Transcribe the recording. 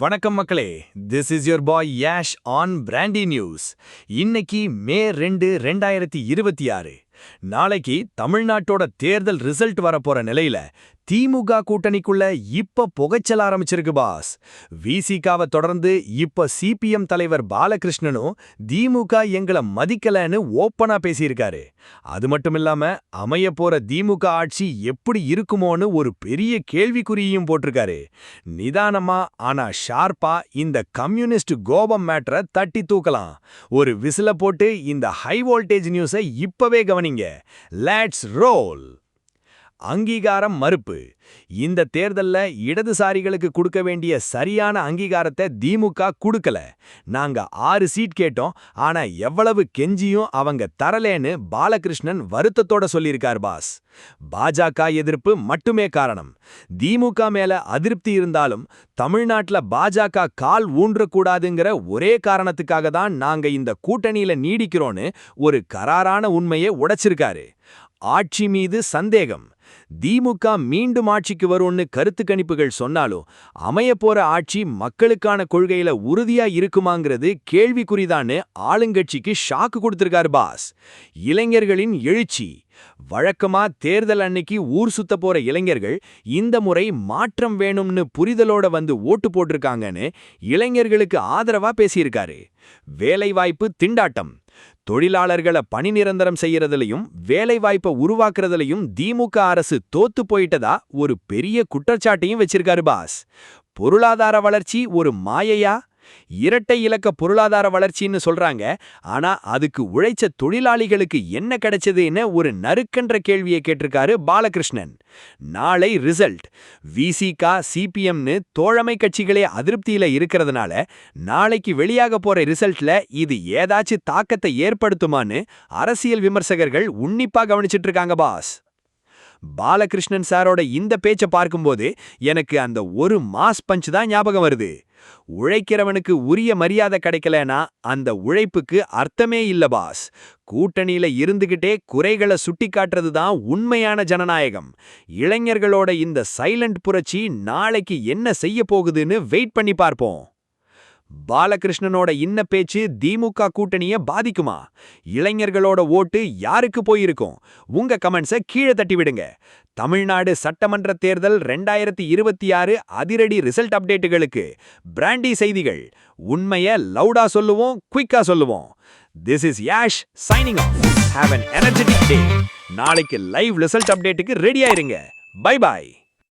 வணக்கம் மக்களே, this is your bye Yash on brandy news. இன்னைக்கு மே 2, 2026. நாளைக்கு தமிழ்நாட்டோட தேர்தல் ரிசல்ட் வரப்போற நிலையில திமுக கூட்டணிக்குள்ள இப்ப புகைச்சல் ஆரம்பிச்சிருக்கு பாஸ். விசிகாவை தொடர்ந்து இப்ப சிபிஎம் தலைவர் பாலகிருஷ்ணனும் திமுக எங்களை மதிக்கலன்னு ஓப்பனா பேசியிருக்காரு. அது மட்டுமில்லாம அமைய போற திமுக ஆட்சி எப்படி இருக்குமோன்னு ஒரு பெரிய கேள்விக்குறியையும் போட்டிருக்காரு. நிதானமா ஆனா ஷார்ப்பா இந்த கம்யூனிஸ்ட் கோபம் மேட்டரை தட்டி தூக்கலாம். ஒரு விசில போட்டு இந்த ஹை வோல்டேஜ் நியூஸை இப்பவே கவனிங்க. Let's role. அங்கீகாரம் மறுப்பு. இந்த தேர்தல்ல இடதுசாரிகளுக்கு கொடுக்க வேண்டிய சரியான அங்கீகாரத்தை திமுக கொடுக்கல. நாங்க 6 சீட் கேட்டோம், ஆனா எவ்வளவு கெஞ்சியும் அவங்க தரலேன்னு பாலகிருஷ்ணன் வருத்தத்தோட சொல்லியிருக்கார் பாஸ். பாஜக எதிர்ப்பு மட்டுமே காரணம். திமுக மேல அதிருப்தி இருந்தாலும் தமிழ்நாட்டுல பாஜக கால் ஊன்றக்கூடாதுங்கிற ஒரே காரணத்துக்காக தான் நாங்க இந்த கூட்டணியில நீடிக்கிறோன்னு ஒரு கராரான உண்மையை உடைச்சிருக்காரு. ஆட்சி மீது சந்தேகம். திமுக மீண்டும் ஆட்சிக்கு வரும்னு கருத்து கணிப்புகள் சொன்னாலும் அமைய போற ஆட்சி மக்களுக்கான கொள்கையில உறுதியா இருக்குமாங்கிறது கேள்விக்குறிதான்னு ஆளுங்கட்சிக்கு ஷாக்கு கொடுத்திருக்காரு பாஸ். இளைஞர்களின் எழுச்சி. வழக்கமா தேர்தல் அன்னைக்கு ஊர் சுத்த போற இளைஞர்கள் இந்த முறை மாற்றம் வேணும்னு புரிதலோட வந்து ஓட்டு போட்டிருக்காங்கன்னு இளைஞர்களுக்கு ஆதரவா பேசியிருக்காரு. வேலைவாய்ப்பு திண்டாட்டம். தொழிலாளர்களை பணி நிரந்தரம் செய்யறதுலையும் வேலைவாய்ப்பை உருவாக்குறதுலையும் திமுக அரசு தோத்து போயிட்டதா ஒரு பெரிய குற்றச்சாட்டையும் வச்சிருக்காரு பாஸ். பொருளாதார வளர்ச்சி ஒரு மாயையா? இரட்டை இலக்க பொருளாதார வளர்ச்சின்னு சொல்றாங்க, ஆனா அதுக்கு உழைச்ச தொழிலாளிகளுக்கு என்ன கிடைச்சதுன்னு ஒரு நறுக்கன்ற கேள்வியை கேட்டிருக்காரு பாலகிருஷ்ணன். நாளை ரிசல்ட். விசிகா சிபிஎம்னு தோழமை கட்சிகளே அதிருப்தியில இருக்கிறதுனால நாளைக்கு வெளியாக போற ரிசல்ட்ல இது ஏதாச்சும் தாக்கத்தை ஏற்படுத்துமான்னு அரசியல் விமர்சகர்கள் உன்னிப்பா கவனிச்சிட்டு இருக்காங்க பாஸ். பாலகிருஷ்ணன் சாரோட இந்த பேச்சை பார்க்கும்போது எனக்கு அந்த ஒரு மாஸ் பஞ்ச் தான் ஞாபகம் வருது. உழைக்கிறவனுக்கு உரிய மரியாதை கிடைக்கலனா அந்த உழைப்புக்கு அர்த்தமே இல்ல பாஸ். கூட்டணியில இருந்துகிட்டே குறைகளை சுட்டி காட்டுறது தான் உண்மையான ஜனநாயகம். இளைஞர்களோட இந்த சைலண்ட் புரட்சி நாளைக்கு என்ன செய்ய போகுதுன்னு வெயிட் பண்ணி பார்ப்போம். பாலகிருஷ்ணனோட இன்ன பேச்சு திமுக கூட்டணிய பாதிக்குமா? இளைஞர்களோட ஓட்டு யாருக்கு போயிருக்கும்? உங்க கமெண்ட்ஸை கீழே தட்டி விடுங்க. தமிழ்நாடு சட்டமன்ற தேர்தல் 2026 அதிரடி ரிசல்ட் அப்டேட்டுகளுக்கு பிராண்டி செய்திகள். உண்மையை லவுடா சொல்லுவோம், குயிக்கா சொல்லுவோம். This is Yash signing off. Have an energetic day. நாளைக்கு லைவ் ரிசல்ட் அப்டேட்டுக்கு ரெடி ஆயிருங்க. Bye bye.